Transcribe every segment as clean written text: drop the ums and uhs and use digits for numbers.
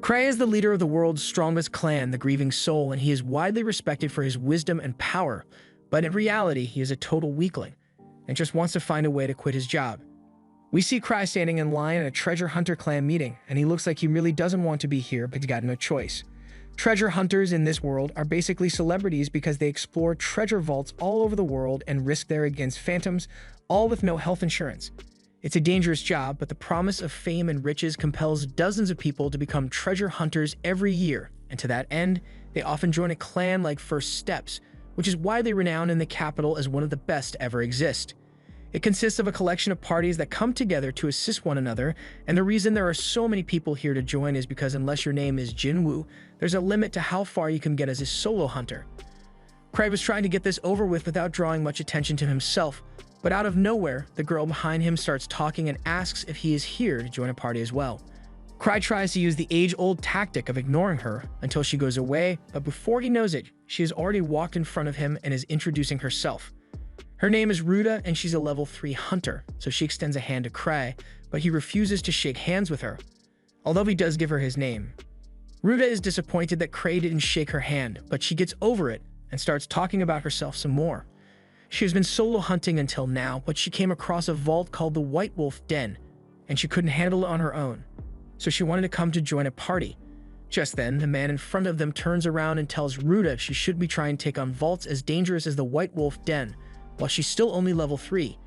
Cray is the leader of the world's strongest clan, the Grieving Soul, and he is widely respected for his wisdom and power, but in reality, he is a total weakling and just wants to find a way to quit his job. We see Cray standing in line at a treasure hunter clan meeting, and he looks like he really doesn't want to be here, but he's got no choice. Treasure hunters in this world are basically celebrities because they explore treasure vaults all over the world and risk their against phantoms, all with no health insurance. It's a dangerous job, but the promise of fame and riches compels dozens of people to become treasure hunters every year, and to that end, they often join a clan like First Steps, which is widely renowned in the capital as one of the best to ever exist. It consists of a collection of parties that come together to assist one another, and the reason there are so many people here to join is because unless your name is Jinwoo, there's a limit to how far you can get as a solo hunter. Cray was trying to get this over with without drawing much attention to himself, but out of nowhere, the girl behind him starts talking and asks if he is here to join a party as well. Cray tries to use the age-old tactic of ignoring her until she goes away, but before he knows it, she has already walked in front of him and is introducing herself. Her name is Ruta, and she's a level 3 hunter, so she extends a hand to Cray, but he refuses to shake hands with her, although he does give her his name. Ruta is disappointed that Cray didn't shake her hand, but she gets over it and starts talking about herself some more. She has been solo hunting until now, but she came across a vault called the White Wolf Den, and she couldn't handle it on her own, so she wanted to come to join a party. Just then, the man in front of them turns around and tells Ruta she should be trying to take on vaults as dangerous as the White Wolf Den, while she's still only level 3.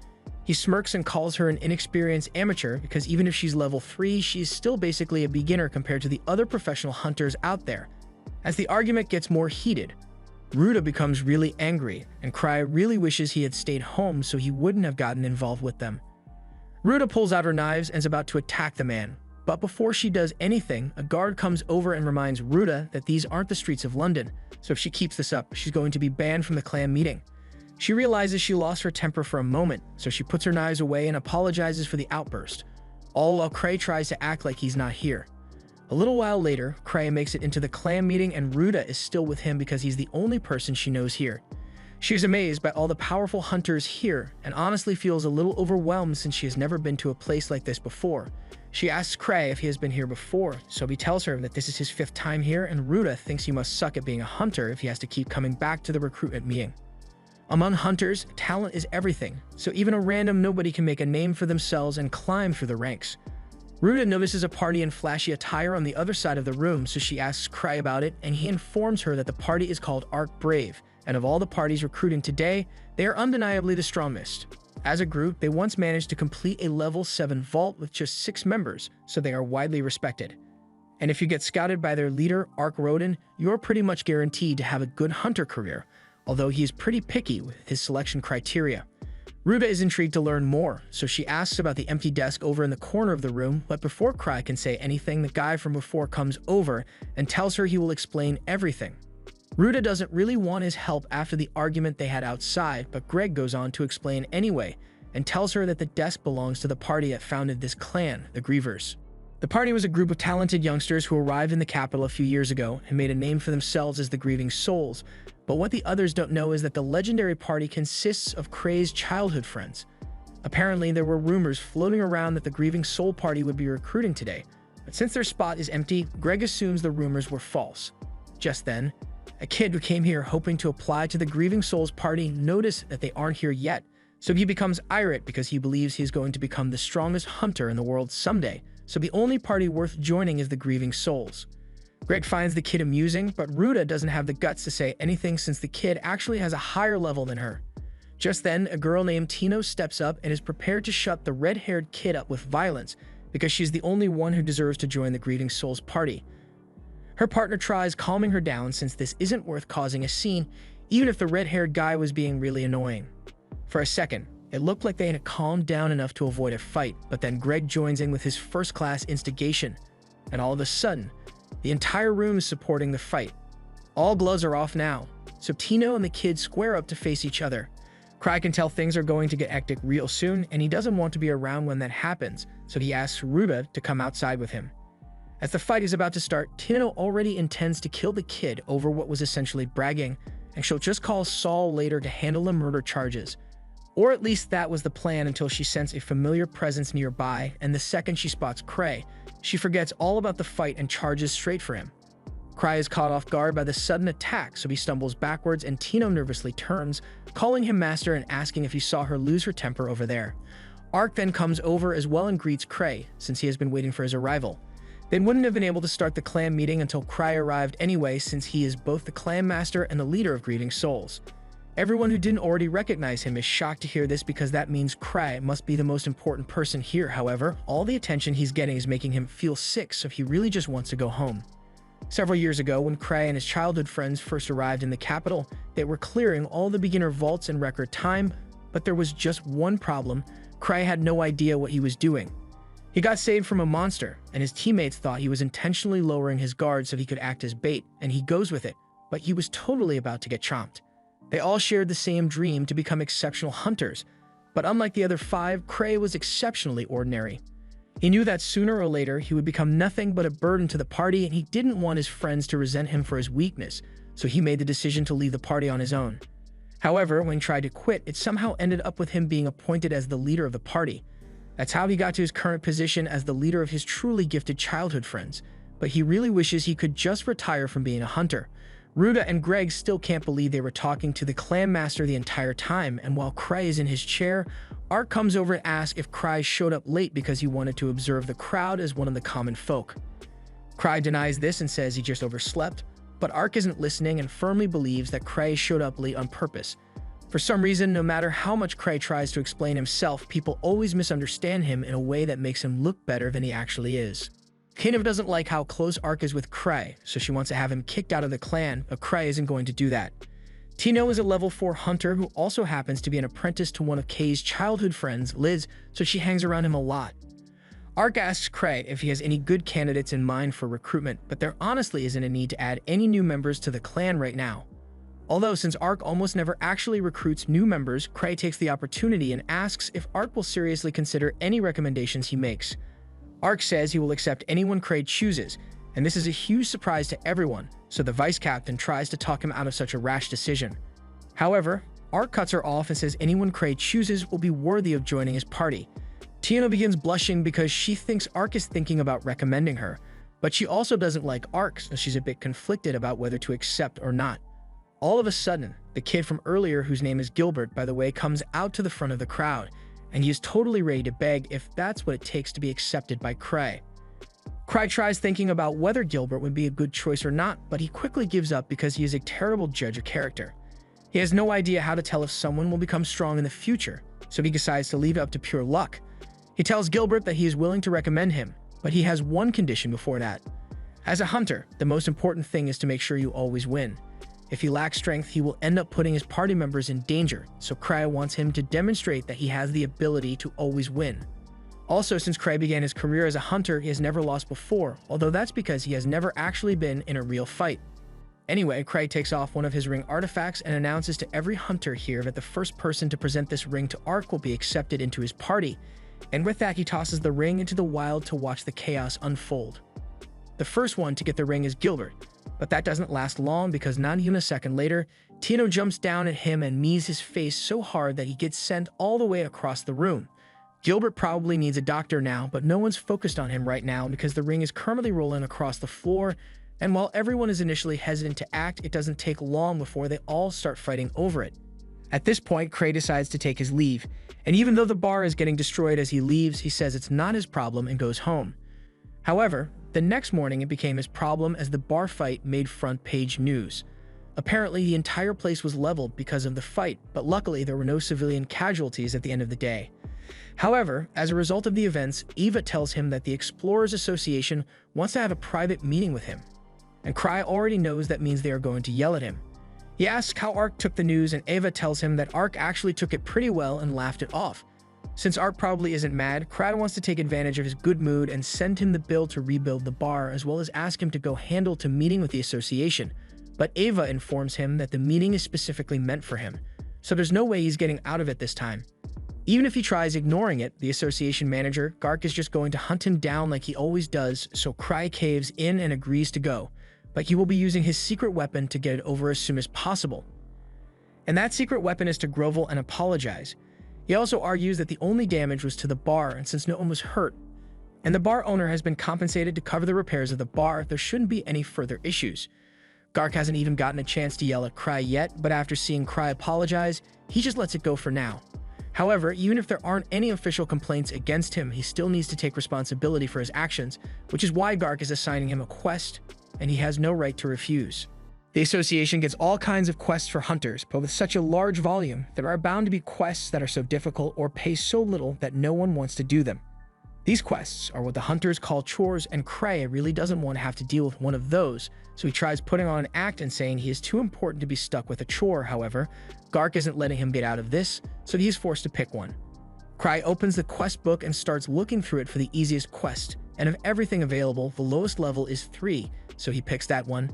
He smirks and calls her an inexperienced amateur because even if she's level 3, she's still basically a beginner compared to the other professional hunters out there. As the argument gets more heated, Ruta becomes really angry, and Cray really wishes he had stayed home so he wouldn't have gotten involved with them. Ruta pulls out her knives and is about to attack the man, but before she does anything, a guard comes over and reminds Ruta that these aren't the streets of London, so if she keeps this up, she's going to be banned from the clan meeting. She realizes she lost her temper for a moment, so she puts her knives away and apologizes for the outburst, all while Cray tries to act like he's not here. A little while later, Cray makes it into the clan meeting and Ruta is still with him because he's the only person she knows here. She is amazed by all the powerful hunters here and honestly feels a little overwhelmed since she has never been to a place like this before. She asks Cray if he has been here before, so he tells her that this is his 5th time here, and Ruta thinks he must suck at being a hunter if he has to keep coming back to the recruitment meeting. Among hunters, talent is everything, so even a random nobody can make a name for themselves and climb through the ranks. Ruta notices a party in flashy attire on the other side of the room, so she asks Cray about it, and he informs her that the party is called Arc Brave, and of all the parties recruiting today, they are undeniably the strongest. As a group, they once managed to complete a level 7 vault with just 6 members, so they are widely respected. And if you get scouted by their leader, Arc Roden, you're pretty much guaranteed to have a good hunter career, although he is pretty picky with his selection criteria. Ruta is intrigued to learn more, so she asks about the empty desk over in the corner of the room, but before Cray can say anything, the guy from before comes over and tells her he will explain everything. Ruta doesn't really want his help after the argument they had outside, but Greg goes on to explain anyway, and tells her that the desk belongs to the party that founded this clan, the Grievers. The party was a group of talented youngsters who arrived in the capital a few years ago and made a name for themselves as the Grieving Souls, but what the others don't know is that the legendary party consists of Cray's childhood friends. Apparently, there were rumors floating around that the Grieving Soul party would be recruiting today, but since their spot is empty, Greg assumes the rumors were false. Just then, a kid who came here hoping to apply to the Grieving Souls party noticed that they aren't here yet, so he becomes irate because he believes he's going to become the strongest hunter in the world someday, so the only party worth joining is the Grieving Souls. Greg finds the kid amusing, but Ruta doesn't have the guts to say anything since the kid actually has a higher level than her. Just then, a girl named Tino steps up and is prepared to shut the red-haired kid up with violence because she's the only one who deserves to join the Grieving Souls party. Her partner tries calming her down since this isn't worth causing a scene, even if the red-haired guy was being really annoying. For a second, it looked like they had calmed down enough to avoid a fight, but then Greg joins in with his first-class instigation, and all of a sudden, the entire room is supporting the fight. All gloves are off now, so Tino and the kid square up to face each other. Cray can tell things are going to get hectic real soon, and he doesn't want to be around when that happens, so he asks Ruta to come outside with him. As the fight is about to start, Tino already intends to kill the kid over what was essentially bragging, and she'll just call Saul later to handle the murder charges. Or at least that was the plan until she sensed a familiar presence nearby, and the second she spots Cray, she forgets all about the fight and charges straight for him. Cray is caught off guard by the sudden attack, so he stumbles backwards and Tino nervously turns, calling him master and asking if he saw her lose her temper over there. Ark then comes over as well and greets Cray, since he has been waiting for his arrival. They wouldn't have been able to start the clan meeting until Cray arrived anyway, since he is both the clan master and the leader of Grieving Souls. Everyone who didn't already recognize him is shocked to hear this because that means Cray must be the most important person here. However, all the attention he's getting is making him feel sick, so he really just wants to go home. Several years ago, when Cray and his childhood friends first arrived in the capital, they were clearing all the beginner vaults in record time, but there was just one problem. Cray had no idea what he was doing. He got saved from a monster, and his teammates thought he was intentionally lowering his guard so he could act as bait, and he goes with it, but he was totally about to get chomped. They all shared the same dream to become exceptional hunters, but unlike the other five, Cray was exceptionally ordinary. He knew that sooner or later he would become nothing but a burden to the party, and he didn't want his friends to resent him for his weakness, so he made the decision to leave the party on his own. However, when he tried to quit, it somehow ended up with him being appointed as the leader of the party. That's how he got to his current position as the leader of his truly gifted childhood friends, but he really wishes he could just retire from being a hunter. Ruda and Greg still can't believe they were talking to the clan master the entire time, and while Cray is in his chair, Ark comes over and asks if Cray showed up late because he wanted to observe the crowd as one of the common folk. Cray denies this and says he just overslept, but Ark isn't listening and firmly believes that Cray showed up late on purpose. For some reason, no matter how much Cray tries to explain himself, people always misunderstand him in a way that makes him look better than he actually is. Tino doesn't like how close Ark is with Cray, so she wants to have him kicked out of the clan, but Cray isn't going to do that. Tino is a level 4 hunter who also happens to be an apprentice to one of Kay's childhood friends, Liz, so she hangs around him a lot. Ark asks Cray if he has any good candidates in mind for recruitment, but there honestly isn't a need to add any new members to the clan right now. Although since Ark almost never actually recruits new members, Cray takes the opportunity and asks if Ark will seriously consider any recommendations he makes. Ark says he will accept anyone Cray chooses, and this is a huge surprise to everyone, so the vice captain tries to talk him out of such a rash decision. However, Ark cuts her off and says anyone Cray chooses will be worthy of joining his party. Tino begins blushing because she thinks Ark is thinking about recommending her, but she also doesn't like Ark, so she's a bit conflicted about whether to accept or not. All of a sudden, the kid from earlier, whose name is Gilbert, by the way, comes out to the front of the crowd, and he is totally ready to beg if that's what it takes to be accepted by Cray. Cray tries thinking about whether Gilbert would be a good choice or not, but he quickly gives up because he is a terrible judge of character. He has no idea how to tell if someone will become strong in the future, so he decides to leave it up to pure luck. He tells Gilbert that he is willing to recommend him, but he has one condition before that. As a hunter, the most important thing is to make sure you always win. If he lacks strength, he will end up putting his party members in danger, so Cray wants him to demonstrate that he has the ability to always win. Also, since Cray began his career as a hunter, he has never lost before, although that's because he has never actually been in a real fight. Anyway, Cray takes off one of his ring artifacts and announces to every hunter here that the first person to present this ring to Ark will be accepted into his party, and with that he tosses the ring into the wild to watch the chaos unfold. The first one to get the ring is Gilbert, but that doesn't last long because not even a second later, Tino jumps down at him and knees his face so hard that he gets sent all the way across the room. Gilbert probably needs a doctor now, but no one's focused on him right now because the ring is currently rolling across the floor, and while everyone is initially hesitant to act, it doesn't take long before they all start fighting over it. At this point, Cray decides to take his leave, and even though the bar is getting destroyed as he leaves, he says it's not his problem and goes home. However, the next morning it became his problem as the bar fight made front page news. Apparently, the entire place was leveled because of the fight, but luckily there were no civilian casualties at the end of the day. However, as a result of the events, Eva tells him that the Explorers Association wants to have a private meeting with him, and Cray already knows that means they are going to yell at him. He asks how Ark took the news, and Eva tells him that Ark actually took it pretty well and laughed it off. Since Ark probably isn't mad, Cray wants to take advantage of his good mood and send him the bill to rebuild the bar, as well as ask him to go handle to meeting with the association. But Eva informs him that the meeting is specifically meant for him, so there's no way he's getting out of it this time. Even if he tries ignoring it, the association manager, Gark, is just going to hunt him down like he always does, so Cray caves in and agrees to go, but he will be using his secret weapon to get it over as soon as possible. And that secret weapon is to grovel and apologize. He also argues that the only damage was to the bar, and since no one was hurt, and the bar owner has been compensated to cover the repairs of the bar, there shouldn't be any further issues. Gark hasn't even gotten a chance to yell at Cry yet, but after seeing Cry apologize, he just lets it go for now. However, even if there aren't any official complaints against him, he still needs to take responsibility for his actions, which is why Gark is assigning him a quest, and he has no right to refuse. The association gets all kinds of quests for hunters, but with such a large volume, there are bound to be quests that are so difficult or pay so little that no one wants to do them. These quests are what the hunters call chores, and Cray really doesn't want to have to deal with one of those, so he tries putting on an act and saying he is too important to be stuck with a chore. However, Gark isn't letting him get out of this, so he's forced to pick one. Cry opens the quest book and starts looking through it for the easiest quest, and of everything available, the lowest level is 3, so he picks that one.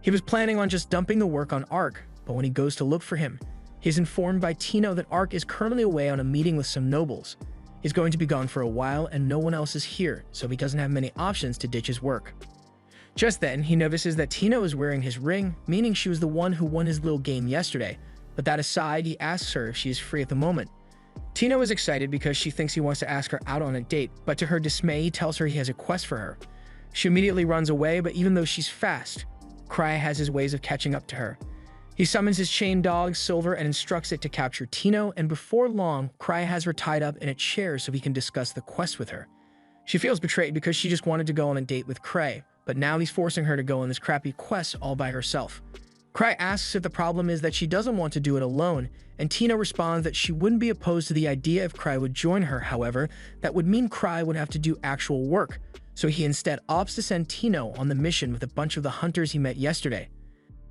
He was planning on just dumping the work on Ark, but when he goes to look for him, he's informed by Tino that Ark is currently away on a meeting with some nobles. He's going to be gone for a while and no one else is here, so he doesn't have many options to ditch his work. Just then, he notices that Tino is wearing his ring, meaning she was the one who won his little game yesterday, but that aside, he asks her if she is free at the moment. Tino is excited because she thinks he wants to ask her out on a date, but to her dismay, he tells her he has a quest for her. She immediately runs away, but even though she's fast, Cry has his ways of catching up to her. He summons his chained dog, Silver, and instructs it to capture Tino, and before long, Cry has her tied up in a chair so he can discuss the quest with her. She feels betrayed because she just wanted to go on a date with Cray, but now he's forcing her to go on this crappy quest all by herself. Cry asks if the problem is that she doesn't want to do it alone, and Tino responds that she wouldn't be opposed to the idea if Cry would join her. However, that would mean Cry would have to do actual work, so he instead opts to send Tino on the mission with a bunch of the hunters he met yesterday.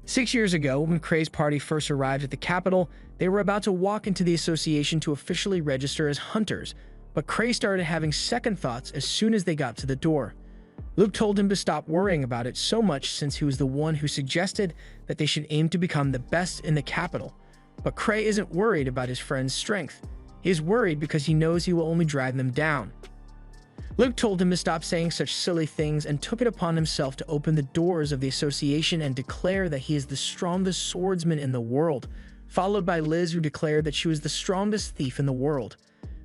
6 years ago, when Cray's party first arrived at the capital, they were about to walk into the association to officially register as hunters, but Cray started having second thoughts as soon as they got to the door. Luke told him to stop worrying about it so much since he was the one who suggested that they should aim to become the best in the capital. But Cray isn't worried about his friend's strength. He is worried because he knows he will only drive them down. Luke told him to stop saying such silly things and took it upon himself to open the doors of the association and declare that he is the strongest swordsman in the world, followed by Liz, who declared that she was the strongest thief in the world.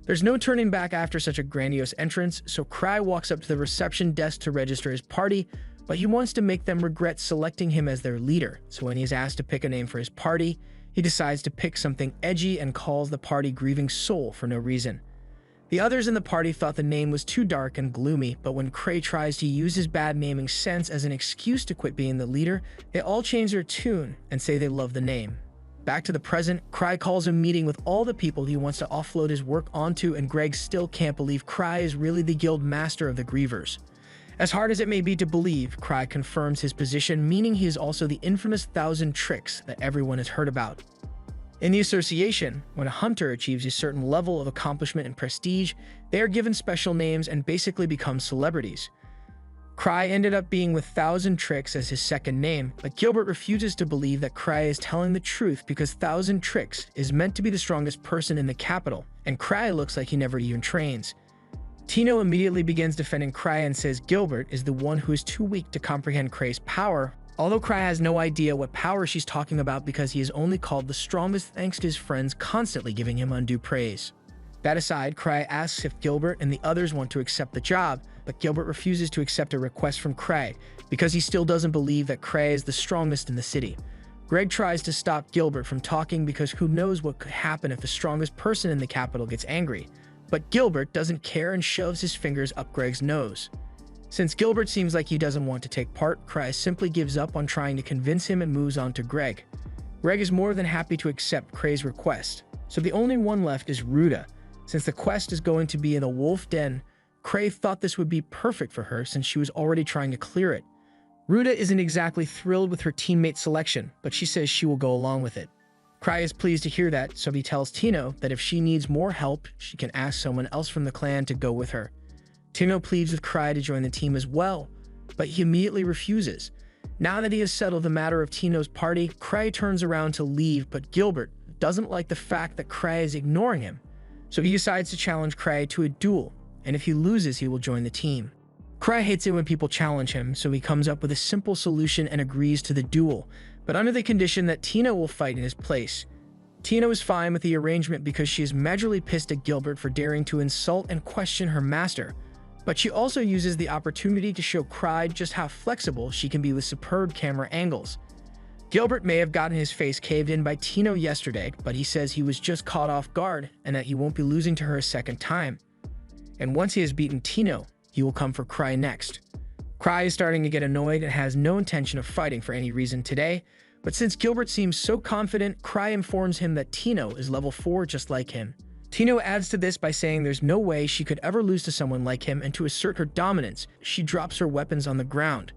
There's no turning back after such a grandiose entrance, so Cry walks up to the reception desk to register his party, but he wants to make them regret selecting him as their leader, so when he's asked to pick a name for his party, he decides to pick something edgy and calls the party Grieving Soul for no reason. The others in the party thought the name was too dark and gloomy, but when Cray tries to use his bad naming sense as an excuse to quit being the leader, they all change their tune and say they love the name. Back to the present, Cry calls a meeting with all the people he wants to offload his work onto, and Greg still can't believe Cry is really the guild master of the Grievers. As hard as it may be to believe, Cry confirms his position, meaning he is also the infamous 1,000 Tricks that everyone has heard about. In the association, when a hunter achieves a certain level of accomplishment and prestige, they are given special names and basically become celebrities. Cry ended up being with 1,000 Tricks as his second name, but Gilbert refuses to believe that Cry is telling the truth because 1,000 Tricks is meant to be the strongest person in the capital, and Cry looks like he never even trains. Tino immediately begins defending Cry and says Gilbert is the one who is too weak to comprehend Cray's power, although Cry has no idea what power she's talking about because he is only called the strongest thanks to his friends constantly giving him undue praise. That aside, Cry asks if Gilbert and the others want to accept the job, but Gilbert refuses to accept a request from Cray because he still doesn't believe that Cray is the strongest in the city. Greg tries to stop Gilbert from talking because who knows what could happen if the strongest person in the capital gets angry, but Gilbert doesn't care and shoves his fingers up Greg's nose. Since Gilbert seems like he doesn't want to take part, Cry simply gives up on trying to convince him and moves on to Greg. Greg is more than happy to accept Cray's request, so the only one left is Ruda. Since the quest is going to be in a wolf den, Cray thought this would be perfect for her since she was already trying to clear it. Ruda isn't exactly thrilled with her teammate selection, but she says she will go along with it. Cry is pleased to hear that, so he tells Tino that if she needs more help, she can ask someone else from the clan to go with her. Tino pleads with Cry to join the team as well, but he immediately refuses. Now that he has settled the matter of Tino's party, Cry turns around to leave, but Gilbert doesn't like the fact that Cry is ignoring him, so he decides to challenge Cry to a duel, and if he loses, he will join the team. Cry hates it when people challenge him, so he comes up with a simple solution and agrees to the duel, but under the condition that Tino will fight in his place. Tino is fine with the arrangement because she is majorly pissed at Gilbert for daring to insult and question her master, but she also uses the opportunity to show Cry just how flexible she can be with superb camera angles. Gilbert may have gotten his face caved in by Tino yesterday, but he says he was just caught off guard and that he won't be losing to her a second time. And once he has beaten Tino, he will come for Cry next. Cry is starting to get annoyed and has no intention of fighting for any reason today, but since Gilbert seems so confident, Cry informs him that Tino is level 4 just like him. Tino adds to this by saying there's no way she could ever lose to someone like him, and to assert her dominance, she drops her weapons on the ground.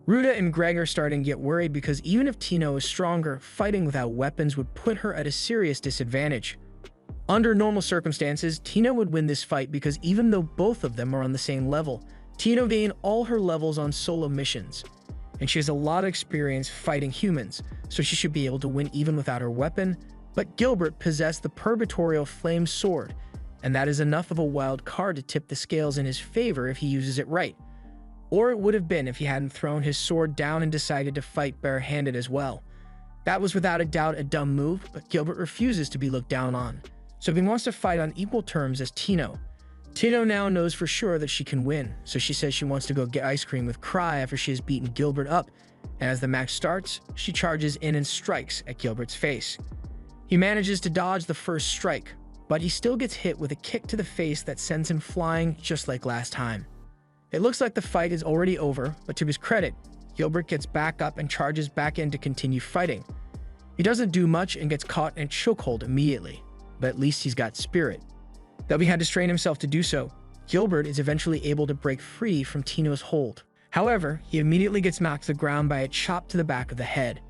Ruda and Greg are starting to get worried because even if Tino is stronger, fighting without weapons would put her at a serious disadvantage. Under normal circumstances, Tino would win this fight because even though both of them are on the same level, Tino gained all her levels on solo missions, and she has a lot of experience fighting humans, so she should be able to win even without her weapon. But Gilbert possessed the Purgatorial Flame Sword, and that is enough of a wild card to tip the scales in his favor if he uses it right. Or it would have been if he hadn't thrown his sword down and decided to fight barehanded as well. That was without a doubt a dumb move, but Gilbert refuses to be looked down on, so he wants to fight on equal terms as Tino. Tino now knows for sure that she can win, so she says she wants to go get ice cream with Cry after she has beaten Gilbert up, and as the match starts, she charges in and strikes at Gilbert's face. He manages to dodge the first strike, but he still gets hit with a kick to the face that sends him flying just like last time. It looks like the fight is already over, but to his credit, Gilbert gets back up and charges back in to continue fighting. He doesn't do much and gets caught in a chokehold immediately, but at least he's got spirit. Though he had to strain himself to do so, Gilbert is eventually able to break free from Tino's hold. However, he immediately gets knocked to the ground by a chop to the back of the head.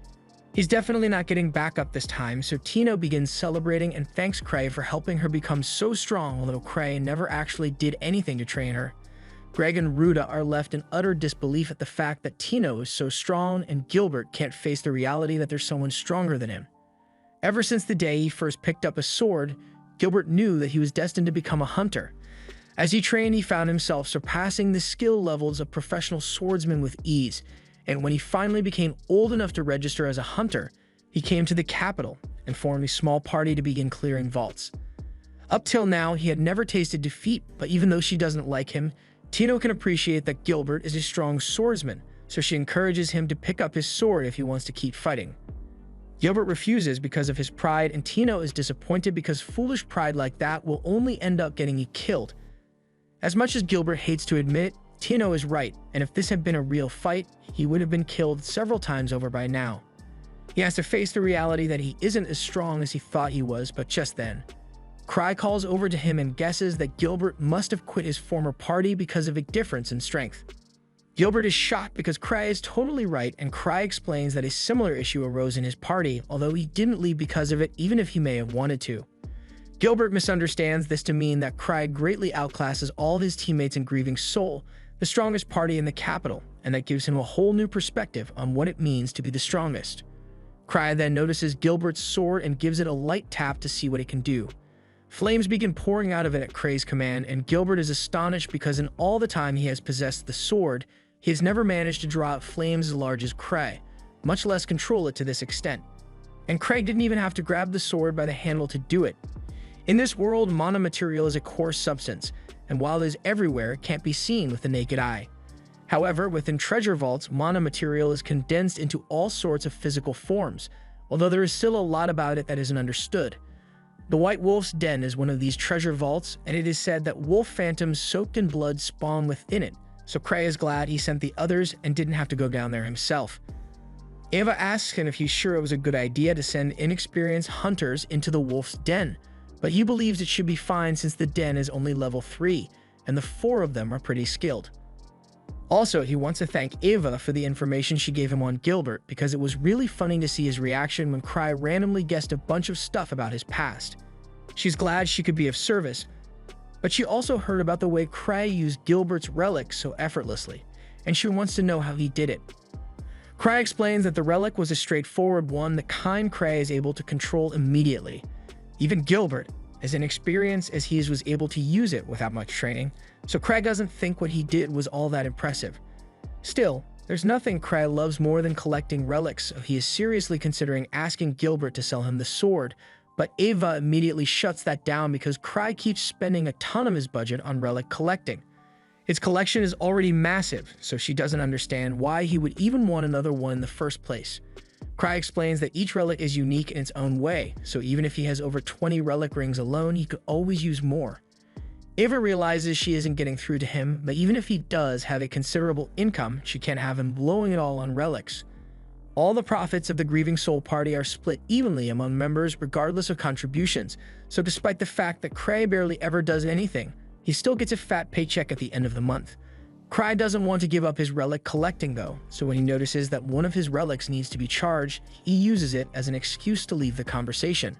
He's definitely not getting back up this time, so Tino begins celebrating and thanks Cray for helping her become so strong, although Cray never actually did anything to train her. Greg and Ruda are left in utter disbelief at the fact that Tino is so strong and Gilbert can't face the reality that there's someone stronger than him. Ever since the day he first picked up a sword, Gilbert knew that he was destined to become a hunter. As he trained, he found himself surpassing the skill levels of professional swordsmen with ease, and when he finally became old enough to register as a hunter, he came to the capital and formed a small party to begin clearing vaults. Up till now, he had never tasted defeat, but even though she doesn't like him, Tino can appreciate that Gilbert is a strong swordsman, so she encourages him to pick up his sword if he wants to keep fighting. Gilbert refuses because of his pride, and Tino is disappointed because foolish pride like that will only end up getting you killed. As much as Gilbert hates to admit, Tino is right, and if this had been a real fight, he would have been killed several times over by now. He has to face the reality that he isn't as strong as he thought he was, but just then, Cry calls over to him and guesses that Gilbert must have quit his former party because of a difference in strength. Gilbert is shocked because Cry is totally right, and Cry explains that a similar issue arose in his party, although he didn't leave because of it even if he may have wanted to. Gilbert misunderstands this to mean that Cry greatly outclasses all of his teammates in Grieving Soul, the strongest party in the capital, and that gives him a whole new perspective on what it means to be the strongest. Cry then notices Gilbert's sword and gives it a light tap to see what it can do. Flames begin pouring out of it at Cray's command, and Gilbert is astonished because in all the time he has possessed the sword, he has never managed to draw out flames as large as Cray, much less control it to this extent. And Cray didn't even have to grab the sword by the handle to do it. In this world, mana material is a coarse substance, and while it is everywhere, it can't be seen with the naked eye. However, within treasure vaults, mana material is condensed into all sorts of physical forms, although there is still a lot about it that isn't understood. The White Wolf's Den is one of these treasure vaults, and it is said that wolf phantoms soaked in blood spawn within it, so Cray is glad he sent the others and didn't have to go down there himself. Ava asks him if he's sure it was a good idea to send inexperienced hunters into the wolf's den, but he believes it should be fine since the den is only level 3, and the 4 of them are pretty skilled. Also, he wants to thank Ava for the information she gave him on Gilbert because it was really funny to see his reaction when Cry randomly guessed a bunch of stuff about his past. She's glad she could be of service, but she also heard about the way Cry used Gilbert's relic so effortlessly, and she wants to know how he did it. Cry explains that the relic was a straightforward one, the kind Cray is able to control immediately. Even Gilbert, as inexperienced as he is, was able to use it without much training, so Cray doesn't think what he did was all that impressive. Still, there's nothing Cray loves more than collecting relics, so he is seriously considering asking Gilbert to sell him the sword, But Ava immediately shuts that down because Cry keeps spending a ton of his budget on relic collecting. His collection is already massive, so she doesn't understand why he would even want another one in the first place. Cry explains that each relic is unique in its own way, so even if he has over 20 relic rings alone, he could always use more. Ava realizes she isn't getting through to him, but even if he does have a considerable income, she can't have him blowing it all on relics. All the profits of the Grieving Soul Party are split evenly among members regardless of contributions, so despite the fact that Cray barely ever does anything, he still gets a fat paycheck at the end of the month. Cry doesn't want to give up his relic collecting though, so when he notices that one of his relics needs to be charged, he uses it as an excuse to leave the conversation.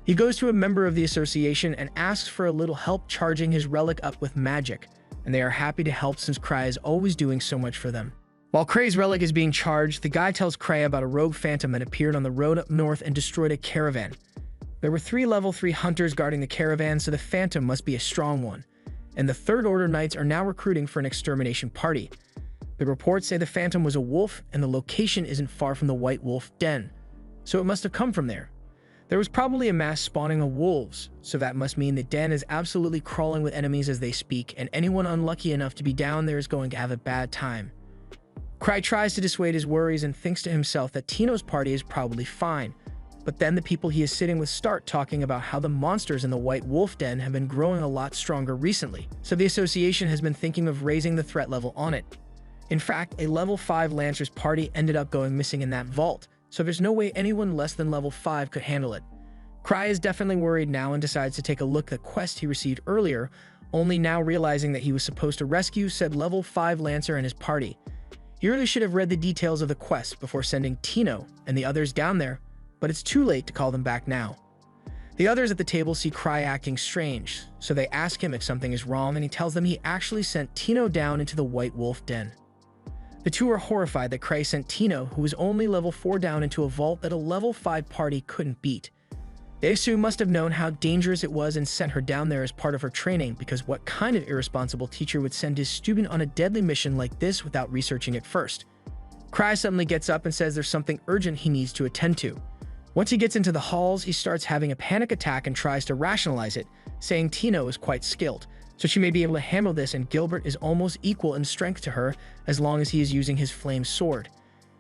He goes to a member of the association and asks for a little help charging his relic up with magic, and they are happy to help since Cray is always doing so much for them. While Cray's relic is being charged, the guy tells Cray about a rogue phantom that appeared on the road up north and destroyed a caravan. There were 3 level 3 hunters guarding the caravan, so the phantom must be a strong one, and the Third Order Knights are now recruiting for an extermination party. The reports say the phantom was a wolf, and the location isn't far from the White Wolf Den, so it must have come from there. There was probably a mass spawning of wolves, so that must mean the den is absolutely crawling with enemies as they speak, and anyone unlucky enough to be down there is going to have a bad time. Cry tries to dissuade his worries and thinks to himself that Tino's party is probably fine, but then the people he is sitting with start talking about how the monsters in the White Wolf Den have been growing a lot stronger recently, so the association has been thinking of raising the threat level on it. In fact, a level 5 Lancer's party ended up going missing in that vault, so there's no way anyone less than level 5 could handle it. Cry is definitely worried now and decides to take a look at the quest he received earlier, only now realizing that he was supposed to rescue said level 5 Lancer and his party. He really should have read the details of the quest before sending Tino and the others down there, but it's too late to call them back now. The others at the table see Cry acting strange, so they ask him if something is wrong, and he tells them he actually sent Tino down into the White Wolf Den. The two are horrified that Cray sent Tino, who was only level 4, down into a vault that a level 5 party couldn't beat. They assume must have known how dangerous it was and sent her down there as part of her training, because what kind of irresponsible teacher would send his student on a deadly mission like this without researching it first? Cry suddenly gets up and says there's something urgent he needs to attend to. Once he gets into the halls, he starts having a panic attack and tries to rationalize it, saying Tino is quite skilled, so she may be able to handle this, and Gilbert is almost equal in strength to her as long as he is using his flame sword.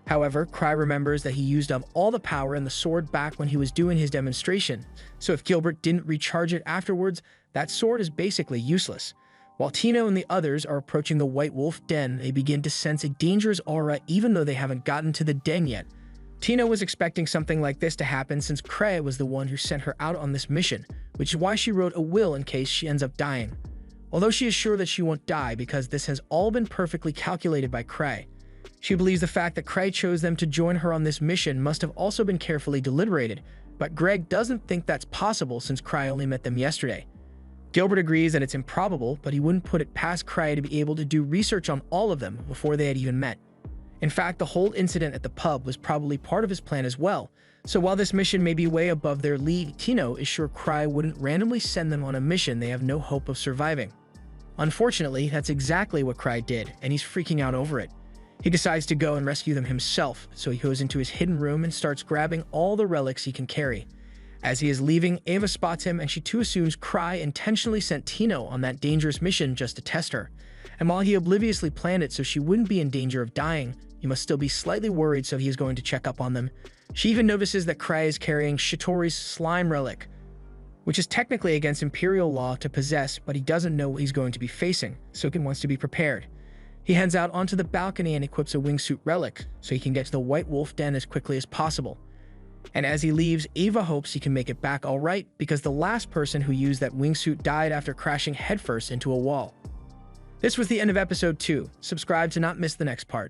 However, Cry remembers that he used up all the power in the sword back when he was doing his demonstration, so if Gilbert didn't recharge it afterwards, that sword is basically useless. While Tino and the others are approaching the White Wolf Den, they begin to sense a dangerous aura even though they haven't gotten to the den yet. Tino was expecting something like this to happen since Cray was the one who sent her out on this mission, which is why she wrote a will in case she ends up dying. Although she is sure that she won't die because this has all been perfectly calculated by Cray. She believes the fact that Cray chose them to join her on this mission must have also been carefully deliberated, but Greg doesn't think that's possible since Cray only met them yesterday. Gilbert agrees that it's improbable, but he wouldn't put it past Cray to be able to do research on all of them before they had even met. In fact, the whole incident at the pub was probably part of his plan as well, so while this mission may be way above their league, Tino is sure Cray wouldn't randomly send them on a mission they have no hope of surviving. Unfortunately, that's exactly what Cray did, and he's freaking out over it. He decides to go and rescue them himself, so he goes into his hidden room and starts grabbing all the relics he can carry. As he is leaving, Ava spots him and she too assumes Cray intentionally sent Tino on that dangerous mission just to test her. And while he obliviously planned it so she wouldn't be in danger of dying, he must still be slightly worried, so he is going to check up on them. She even notices that Cray is carrying Shitori's slime relic, which is technically against Imperial law to possess, but he doesn't know what he's going to be facing, so he wants to be prepared. He heads out onto the balcony and equips a wingsuit relic, so he can get to the White Wolf Den as quickly as possible. And as he leaves, Ava hopes he can make it back alright, because the last person who used that wingsuit died after crashing headfirst into a wall. This was the end of episode 2. Subscribe to not miss the next part.